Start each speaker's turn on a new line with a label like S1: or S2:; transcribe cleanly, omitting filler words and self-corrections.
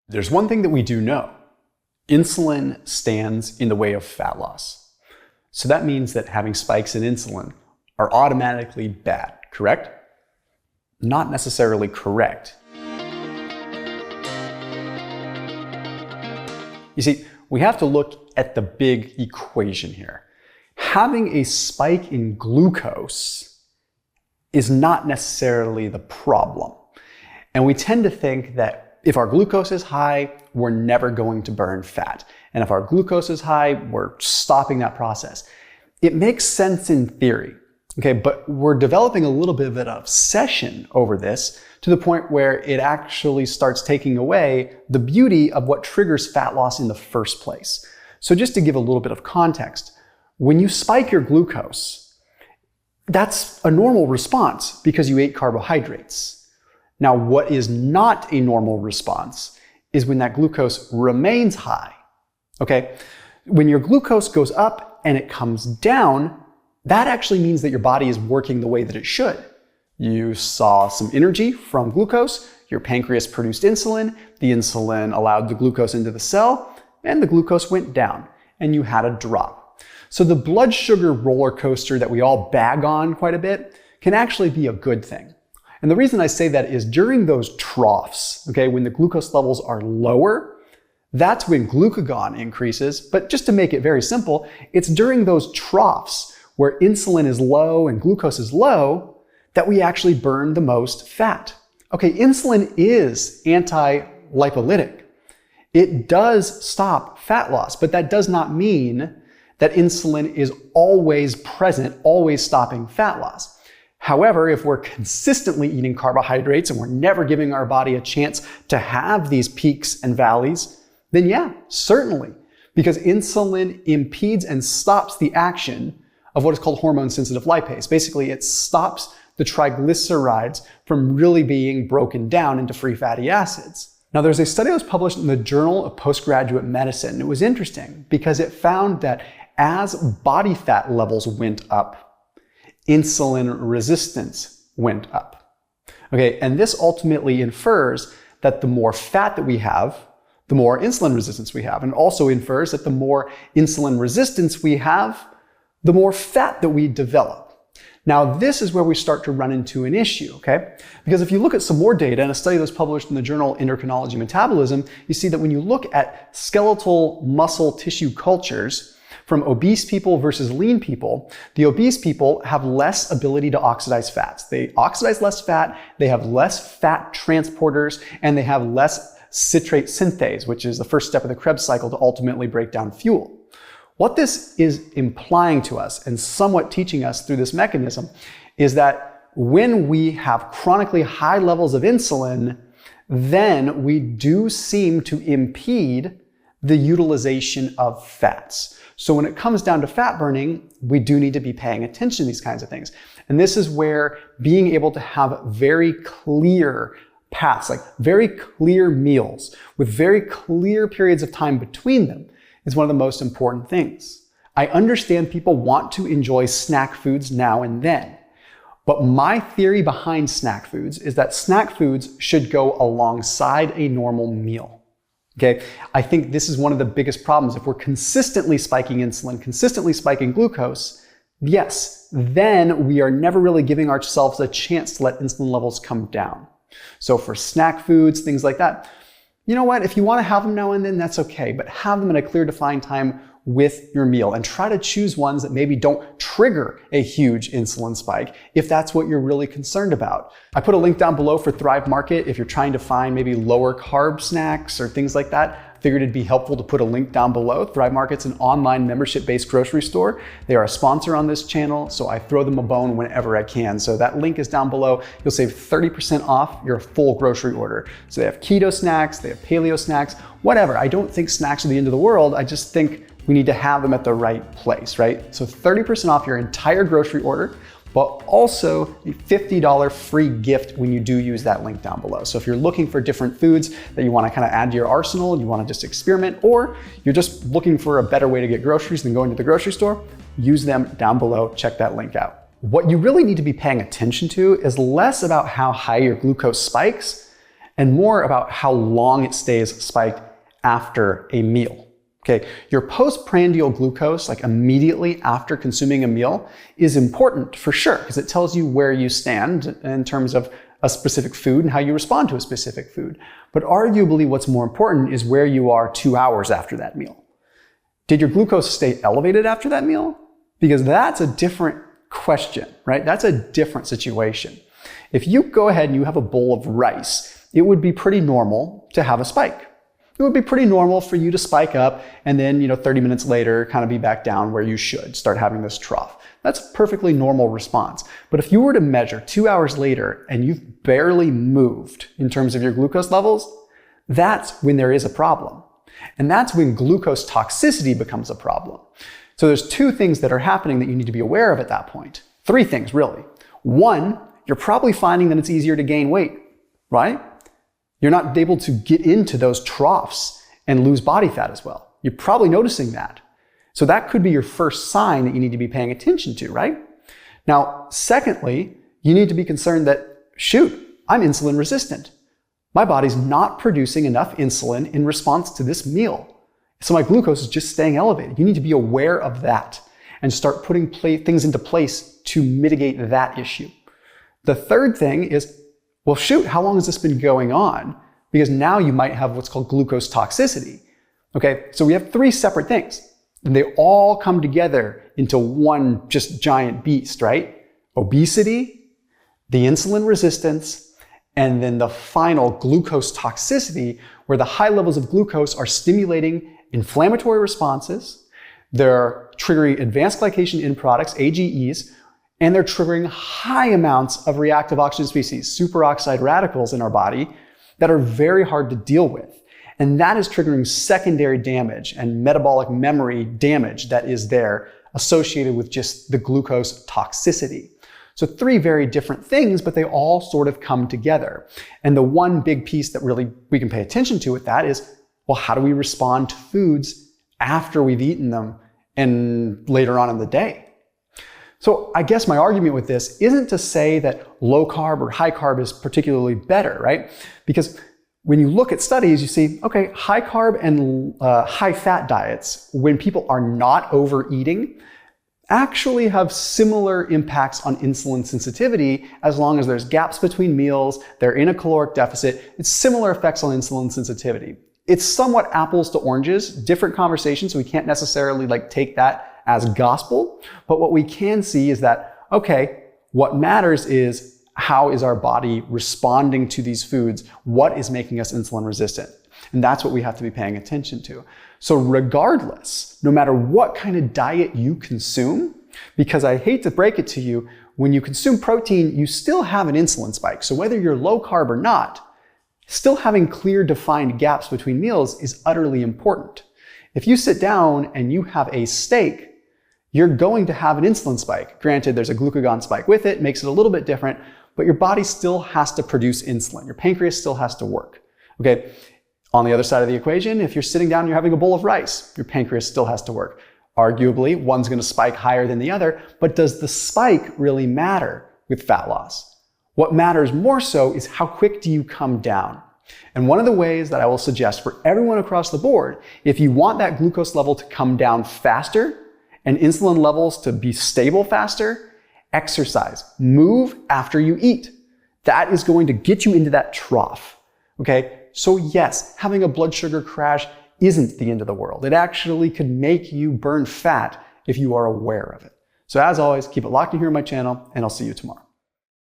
S1: There's one thing that we do know. Insulin stands in the way of fat loss. So that means that having spikes in insulin are automatically bad, correct? Not necessarily correct. You see, we have to look at the big equation here. Having a spike in glucose is not necessarily the problem. And we tend to think that if our glucose is high, we're never going to burn fat. And if our glucose is high, we're stopping that process. It makes sense in theory, okay, but we're developing a little bit of an obsession over this to the point where it actually starts taking away the beauty of what triggers fat loss in the first place. So just to give a little bit of context, when you spike your glucose, that's a normal response because you ate carbohydrates. Now, what is not a normal response is when that glucose remains high, okay? When your glucose goes up and it comes down, that actually means that your body is working the way that it should. You saw some energy from glucose, your pancreas produced insulin, the insulin allowed the glucose into the cell, and the glucose went down, and you had a drop. So the blood sugar roller coaster that we all bag on quite a bit can actually be a good thing. And the reason I say that is during those troughs, okay, when the glucose levels are lower, that's when glucagon increases. But just to make it very simple, it's during those troughs where insulin is low and glucose is low that we actually burn the most fat. Okay, insulin is anti-lipolytic. It does stop fat loss, but that does not mean that insulin is always present, always stopping fat loss. However, if we're consistently eating carbohydrates and we're never giving our body a chance to have these peaks and valleys, then yeah, certainly, because insulin impedes and stops the action of what is called hormone-sensitive lipase. Basically, it stops the triglycerides from really being broken down into free fatty acids. Now, there's a study that was published in the Journal of Postgraduate Medicine. It was interesting because it found that as body fat levels went up, insulin resistance went up. Okay, and this ultimately infers that the more fat that we have, the more insulin resistance we have, and also infers that the more insulin resistance we have, the more fat that we develop. Now, this is where we start to run into an issue, okay? Because if you look at some more data in a study that was published in the journal Endocrinology Metabolism, you see that when you look at skeletal muscle tissue cultures, from obese people versus lean people, the obese people have less ability to oxidize fats. They oxidize less fat, they have less fat transporters, and they have less citrate synthase, which is the first step of the Krebs cycle to ultimately break down fuel. What this is implying to us and somewhat teaching us through this mechanism is that when we have chronically high levels of insulin, then we do seem to impede the utilization of fats. So when it comes down to fat burning, we do need to be paying attention to these kinds of things. And this is where being able to have very clear paths, like very clear meals with very clear periods of time between them is one of the most important things. I understand people want to enjoy snack foods now and then, but my theory behind snack foods is that snack foods should go alongside a normal meal. Okay, I think this is one of the biggest problems. If we're consistently spiking insulin, consistently spiking glucose, yes, then we are never really giving ourselves a chance to let insulin levels come down. So for snack foods, things like that, you know what? If you want to have them now and then, that's okay, but have them in a clear defined time with your meal and try to choose ones that maybe don't trigger a huge insulin spike if that's what you're really concerned about. I put a link down below for Thrive Market if you're trying to find maybe lower carb snacks or things like that. Figured it'd be helpful to put a link down below. Thrive Market's an online membership-based grocery store. They are a sponsor on this channel, so I throw them a bone whenever I can. So that link is down below. You'll save 30% off your full grocery order. So they have keto snacks, they have paleo snacks, whatever. I don't think snacks are the end of the world. I just think we need to have them at the right place, right? So 30% off your entire grocery order, but also a $50 free gift when you do use that link down below. So if you're looking for different foods that you want to kind of add to your arsenal and you want to just experiment, or you're just looking for a better way to get groceries than going to the grocery store, use them down below. Check that link out. What you really need to be paying attention to is less about how high your glucose spikes and more about how long it stays spiked after a meal. Okay, your postprandial glucose, like immediately after consuming a meal, is important for sure, because it tells you where you stand in terms of a specific food and how you respond to a specific food. But arguably what's more important is where you are 2 hours after that meal. Did your glucose stay elevated after that meal? Because that's a different question, right? That's a different situation. If you go ahead and you have a bowl of rice, it would be pretty normal to have a spike. It would be pretty normal for you to spike up and then, 30 minutes later, kind of be back down where you should, start having this trough. That's a perfectly normal response. But if you were to measure 2 hours later and you've barely moved in terms of your glucose levels, that's when there is a problem. And that's when glucose toxicity becomes a problem. So there's 2 things that are happening that you need to be aware of at that point. 3 things, really. 1, you're probably finding that it's easier to gain weight, right? You're not able to get into those troughs and lose body fat as well. You're probably noticing that. So that could be your first sign that you need to be paying attention to, right? Now, secondly, you need to be concerned that, shoot, I'm insulin resistant. My body's not producing enough insulin in response to this meal. So my glucose is just staying elevated. You need to be aware of that and start putting things into place to mitigate that issue. The third thing is, well, shoot, how long has this been going on? Because now you might have what's called glucose toxicity. Okay, so we have 3 separate things, and they all come together into one just giant beast, right? Obesity, the insulin resistance, and then the final glucose toxicity, where the high levels of glucose are stimulating inflammatory responses, they're triggering advanced glycation end products, AGEs, and they're triggering high amounts of reactive oxygen species, superoxide radicals in our body that are very hard to deal with. And that is triggering secondary damage and metabolic memory damage that is there associated with just the glucose toxicity. So 3 very different things, but they all sort of come together. And the one big piece that really we can pay attention to with that is, well, how do we respond to foods after we've eaten them and later on in the day? So I guess my argument with this isn't to say that low carb or high carb is particularly better, right? Because when you look at studies, you see, okay, high carb and high fat diets, when people are not overeating, actually have similar impacts on insulin sensitivity as long as there's gaps between meals, they're in a caloric deficit. It's similar effects on insulin sensitivity. It's somewhat apples to oranges, different conversations, so we can't necessarily take that as gospel. But what we can see is that, okay, what matters is how is our body responding to these foods? What is making us insulin resistant? And that's what we have to be paying attention to. So regardless, no matter what kind of diet you consume, because I hate to break it to you, when you consume protein, you still have an insulin spike. So whether you're low carb or not, still having clear defined gaps between meals is utterly important. If you sit down and you have a steak, you're going to have an insulin spike. Granted, there's a glucagon spike with it, makes it a little bit different, but your body still has to produce insulin. Your pancreas still has to work. Okay. On the other side of the equation, if you're sitting down and you're having a bowl of rice, your pancreas still has to work. Arguably, one's going to spike higher than the other, but does the spike really matter with fat loss? What matters more so is how quick do you come down? And one of the ways that I will suggest for everyone across the board, if you want that glucose level to come down faster and insulin levels to be stable faster, exercise. Move after you eat. That is going to get you into that trough. Okay? So yes, having a blood sugar crash isn't the end of the world. It actually could make you burn fat if you are aware of it. So as always, keep it locked in here on my channel, and I'll see you tomorrow.